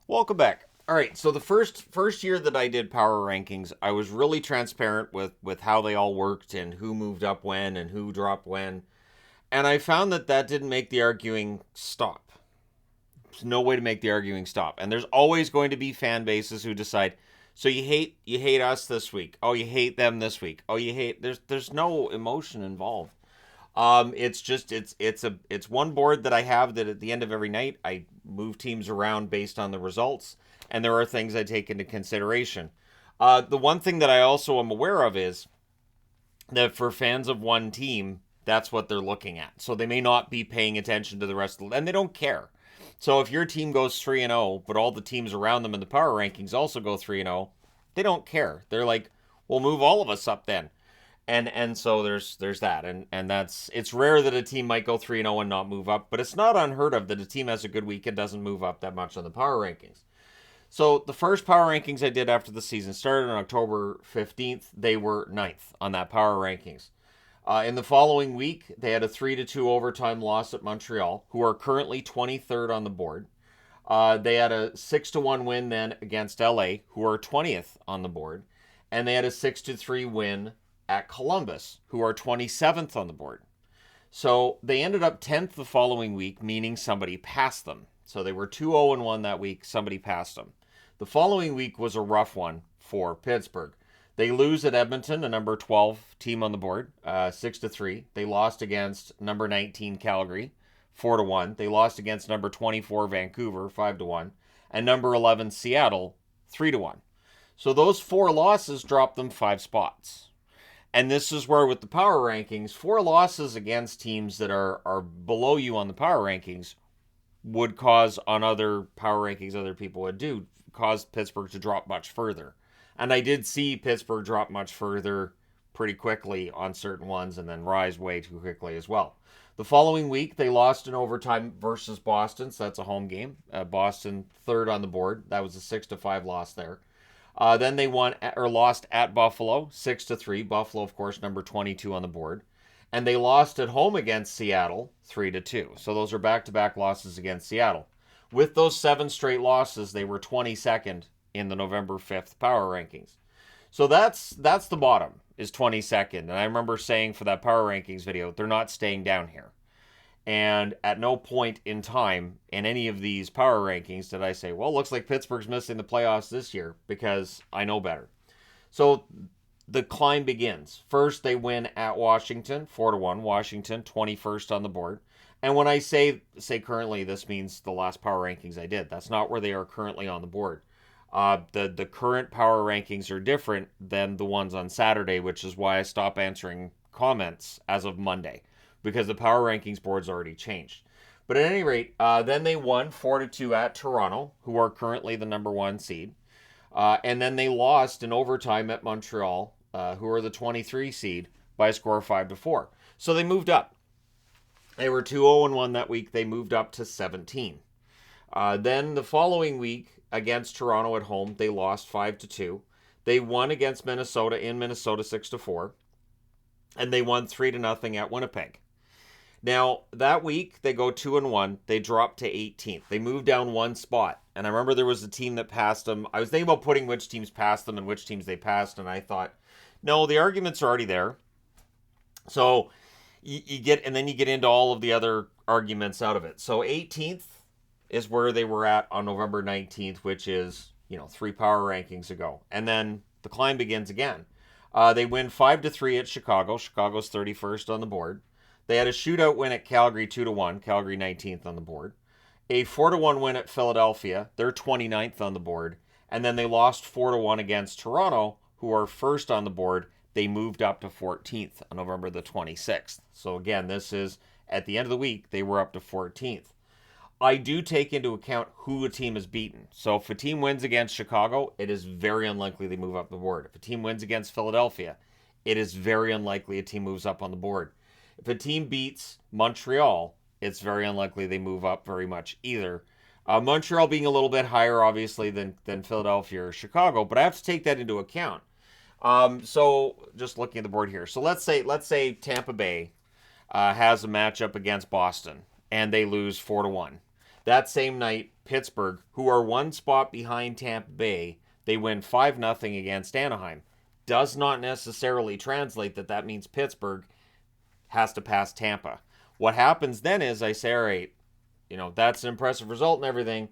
Welcome back. All right, so the first year that I did power rankings, I was really transparent with how they all worked and who moved up when and who dropped when, and I found that that didn't make the arguing stop. There's no way to make the arguing stop, and there's always going to be fan bases who decide. So you hate us this week. Oh, you hate them this week. Oh, you hate. There's no emotion involved. It's just it's one board that I have that at the end of every night I move teams around based on the results, and there are things I take into consideration. The one thing that I also am aware of is that for fans of one team, that's what they're looking at. So they may not be paying attention to the rest of the, and they don't care. So if your team goes 3-0, but all the teams around them in the power rankings also go 3-0, they don't care. They're like, "We'll move all of us up then." And so there's that, and that's, it's rare that a team might go 3-0 and not move up, but it's not unheard of that a team has a good week and doesn't move up that much on the power rankings. So the first power rankings I did after the season started on October 15th, they were ninth on that power rankings. In the following week, they had a 3-2 overtime loss at Montreal, who are currently 23rd on the board. They had a 6-1 win then against LA, who are 20th on the board, and they had a 6-3 win at Columbus, who are 27th on the board. So they ended up 10th the following week, meaning somebody passed them. So they were 2-0-1 that week, somebody passed them. The following week was a rough one for Pittsburgh. They lose at Edmonton, a number 12 team on the board, 6-3. They lost against number 19 Calgary, 4-1. They lost against number 24 Vancouver, 5-1, and number 11 Seattle, 3-1. So those four losses dropped them 5 spots. And this is where, with the power rankings, four losses against teams that are below you on the power rankings would cause, on other power rankings other people would do, cause Pittsburgh to drop much further. And I did see Pittsburgh drop much further pretty quickly on certain ones and then rise way too quickly as well. The following week, they lost in overtime versus Boston, so that's a home game. Boston third on the board. That was a 6-5 loss there. Then they won or lost at Buffalo 6-3. Buffalo, of course, number 22 on the board, and they lost at home against Seattle 3-2. So those are back-to-back losses against Seattle. With those 7 straight losses, they were 22nd in the November 5th power rankings. So that's the bottom, is 22nd. And I remember saying for that power rankings video, they're not staying down here. And at no point in time in any of these power rankings did I say, well, looks like Pittsburgh's missing the playoffs this year, because I know better. So the climb begins. First, they win at Washington, 4-1. Washington, 21st on the board. And when I say currently, this means the last power rankings I did. That's not where they are currently on the board. The current power rankings are different than the ones on Saturday, which is why I stopped answering comments as of Monday, because the power rankings board's already changed. But at any rate, then they won 4-2 at Toronto, who are currently the number one seed. And then they lost in overtime at Montreal, who are the 23 seed, by a score of 5-4. So they moved up. They were 2-0-1 that week. They moved up to 17. Then the following week against Toronto at home, they lost 5-2. They won against Minnesota in Minnesota 6-4. And they won 3-0 at Winnipeg. Now, that week, they go 2-1. They drop to 18th. They move down 1 spot. And I remember there was a team that passed them. I was thinking about putting which teams passed them and which teams they passed, and I thought, no, the arguments are already there. So you get, and then you get into all of the other arguments out of it. So 18th is where they were at on November 19th, which is, 3 power rankings ago. And then the climb begins again. They win 5-3 at Chicago. Chicago's 31st on the board. They had a shootout win at Calgary 2-1. Calgary 19th on the board. A 4-1 win at Philadelphia. They're 29th on the board. And then they lost 4-1 against Toronto, who are first on the board. They moved up to 14th on November the 26th. So again, this is at the end of the week, they were up to 14th. I do take into account who a team has beaten. So if a team wins against Chicago, it is very unlikely they move up the board. If a team wins against Philadelphia, it is very unlikely a team moves up on the board. If a team beats Montreal, it's very unlikely they move up very much either. Montreal being a little bit higher, obviously, than Philadelphia or Chicago, but I have to take that into account. So just looking at the board here. So let's say Tampa Bay has a matchup against Boston, and they lose 4-1. That same night, Pittsburgh, who are one spot behind Tampa Bay, they win 5-0 against Anaheim. Does not necessarily translate that means Pittsburgh has to pass Tampa. What happens then is I say, all right, that's an impressive result and everything.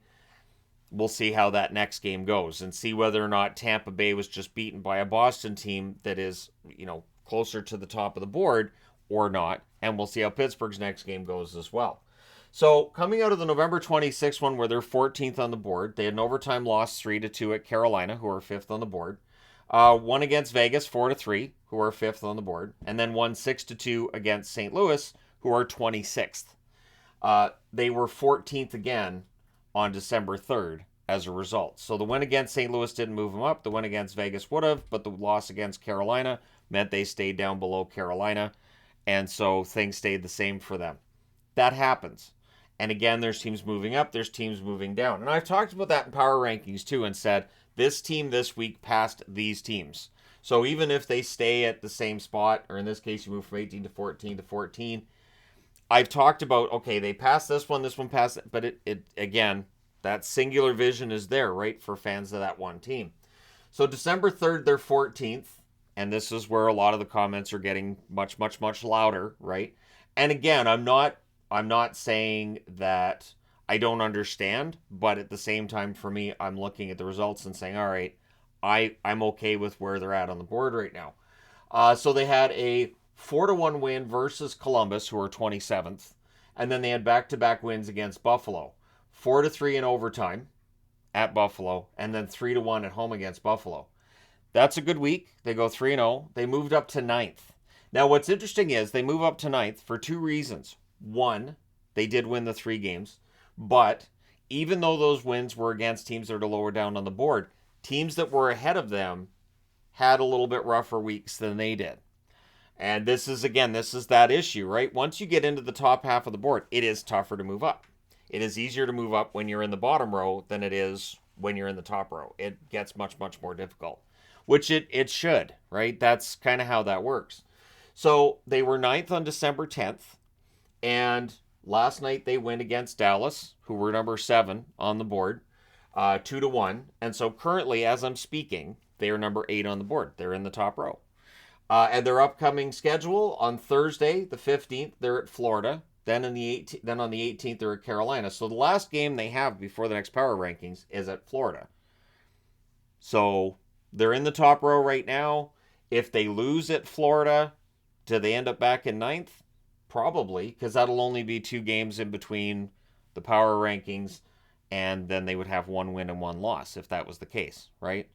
We'll see how that next game goes and see whether or not Tampa Bay was just beaten by a Boston team that is, closer to the top of the board or not. And we'll see how Pittsburgh's next game goes as well. So coming out of the November 26th one where they're 14th on the board, they had an overtime loss 3-2 at Carolina, who are 5th on the board. Won against Vegas 4-3, who are 5th on the board, and then won 6-2 against St. Louis, who are 26th. They were 14th again on December 3rd as a result. So the win against St. Louis didn't move them up. The win against Vegas would have, but the loss against Carolina meant they stayed down below Carolina, and so things stayed the same for them. That happens. And again, there's teams moving up, there's teams moving down. And I've talked about that in power rankings too and said, this team this week passed these teams. So even if they stay at the same spot, or in this case, you move from 18 to 14 to 14, I've talked about, okay, they passed this one passed it, but it again, that singular vision is there, right, for fans of that one team. So December 3rd, they're 14th, and this is where a lot of the comments are getting much, much, much louder, right? And again, I'm not saying that I don't understand, but at the same time, for me, I'm looking at the results and saying, all right, I'm okay with where they're at on the board right now. So they had a 4-1 win versus Columbus, who are 27th, and then they had back-to-back wins against Buffalo. 4-3 in overtime at Buffalo, and then 3-1 at home against Buffalo. That's a good week. They go 3-0. They moved up to 9th. Now, what's interesting is they move up to 9th for two reasons. One, they did win the 3 games, but even though those wins were against teams that are lower down on the board, teams that were ahead of them had a little bit rougher weeks than they did. And this is that issue, right? Once you get into the top half of the board, it is tougher to move up. It is easier to move up when you're in the bottom row than it is when you're in the top row. It gets much, much more difficult, which it should, right? That's kind of how that works. So they were 9th on December 10th, and last night they win against Dallas, who were number 7 on the board, 2-1. And so currently, as I'm speaking, they are number 8 on the board. They're in the top row. And their upcoming schedule on Thursday, the 15th, they're at Florida. Then on the 18th, they're at Carolina. So the last game they have before the next power rankings is at Florida. So they're in the top row right now. If they lose at Florida, do they end up back in 9th? Probably, because that'll only be 2 games in between the power rankings, and then they would have 1 win and 1 loss if that was the case, right?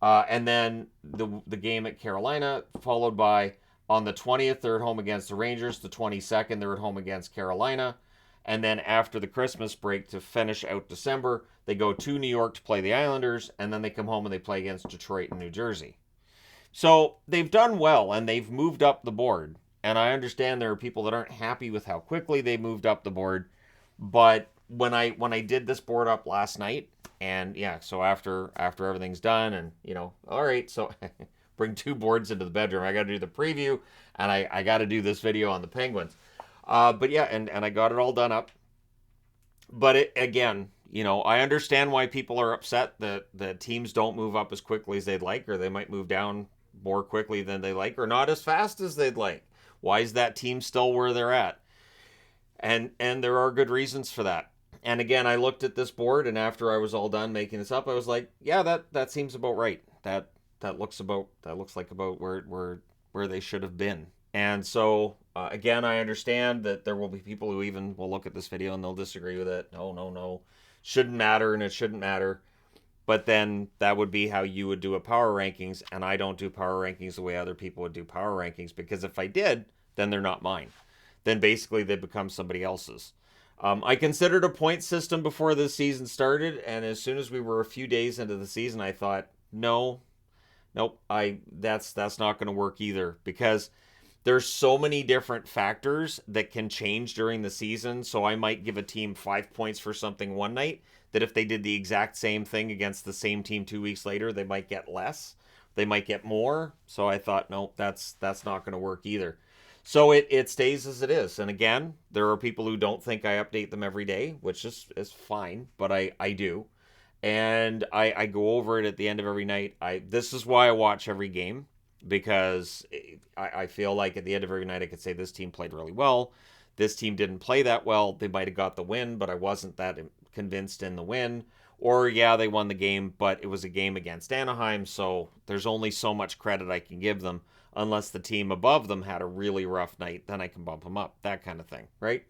And then the game at Carolina, followed by on the 20th, they're at home against the Rangers. The 22nd, they're at home against Carolina. And then after the Christmas break to finish out December, they go to New York to play the Islanders, and then they come home and they play against Detroit and New Jersey. So they've done well, and they've moved up the board. And I understand there are people that aren't happy with how quickly they moved up the board. But when I did this board up last night, and yeah, so after everything's done, and all right, so bring 2 boards into the bedroom. I got to do the preview, and I got to do this video on the Penguins. But yeah, and I got it all done up. But again, I understand why people are upset that the teams don't move up as quickly as they'd like, or they might move down more quickly than they like, or not as fast as they'd like. Why is that team still where they're at? And there are good reasons for that. And again, I looked at this board, and after I was all done making this up, I was like, yeah, that seems about right. That looks like about where they should have been. And so again, I understand that there will be people who even will look at this video and they'll disagree with it. No, shouldn't matter, and it shouldn't matter. But then that would be how you would do a power rankings, and I don't do power rankings the way other people would do power rankings, because if I did, then they're not mine. Then basically they become somebody else's. I considered a point system before the season started, and as soon as we were a few days into the season, I thought, nope, that's not going to work either, because there's so many different factors that can change during the season. So I might give a team 5 points for something one night, that if they did the exact same thing against the same team 2 weeks later, they might get less, they might get more. So I thought, nope, that's not going to work either. So it stays as it is. And again, there are people who don't think I update them every day, which is fine, but I do. And I go over it at the end of every night. This is why I watch every game, because I feel like at the end of every night I could say this team played really well. This team didn't play that well. They might have got the win, but I wasn't that convinced in the win. Or yeah, they won the game, but it was a game against Anaheim, so there's only so much credit I can give them unless the team above them had a really rough night, then I can bump them up, that kind of thing, right?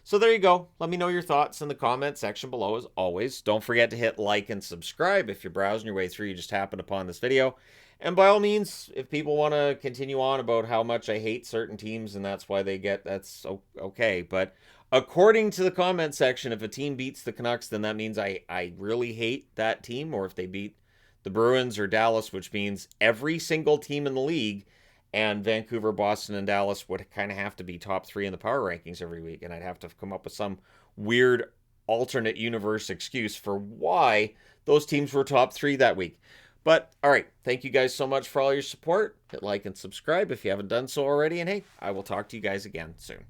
So there you go. Let me know your thoughts in the comment section below as always. Don't forget to hit like and subscribe if you're browsing your way through, you just happened upon this video. And by all means, if people want to continue on about how much I hate certain teams and that's why they get, that's okay. But according to the comment section, if a team beats the Canucks, then that means I really hate that team. Or if they beat the Bruins or Dallas, which means every single team in the league, and Vancouver, Boston, and Dallas would kind of have to be top 3 in the power rankings every week. And I'd have to come up with some weird alternate universe excuse for why those teams were top 3 that week. But, all right, thank you guys so much for all your support. Hit like and subscribe if you haven't done so already. And, hey, I will talk to you guys again soon.